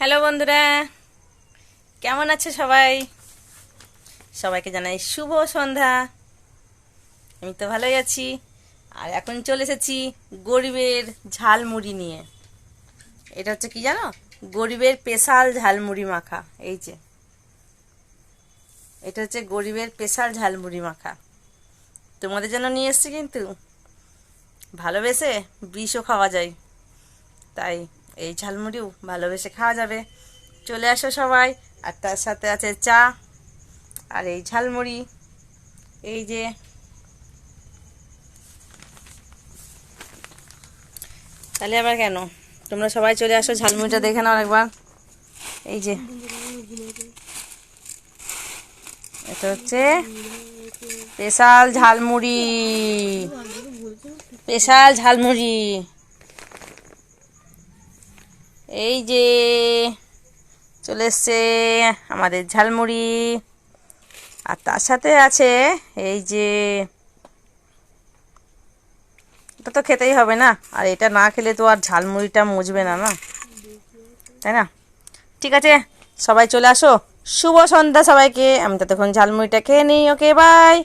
Hello বন্ধুরা, কেমন আছে সবাই? সবাইকে জানাই শুভ সন্ধ্যা। আমি তো ভালোই আছি। আর এখন চলে এসেছি গরিবের ঝালমুড়ি নিয়ে। এটা হচ্ছে কি জানো? গরিবের স্পেশাল ঝালমুড়ি মাখা। এই যে এটা হচ্ছে গরিবের স্পেশাল ঝালমুড়ি মাখা, তোমাদের জন্য নিয়ে এসেছি। কিন্তু ভালোবেসে বিষও খাওয়া যায়, তাই এই ঝালমুড়িও ভালোবেসে খাওয়া যাবে। চলে আসো সবাই। আর তার সাথে আছে চা আর এই ঝালমুড়ি। এই যে তাহলে আবার কেন, তোমরা সবাই চলে আসো, ঝালমুড়িটা দেখে নাও একবার। এই যে এটা হচ্ছে স্পেশাল ঝালমুড়ি, স্পেশাল ঝালমুড়ি। এই যে চলে এসছে আমাদের ঝালমুড়ি। আর তার সাথে আছে এই যে, এটা তো খেতেই হবে না, আর এটা না খেলে তো আর ঝালমুড়িটা মুছবে না, না তাই না? ঠিক আছে, সবাই চলে আসো। শুভ সন্ধ্যা সবাইকে। আমি ততক্ষণ ঝালমুড়িটা খেয়ে নিই। ওকে, বাই।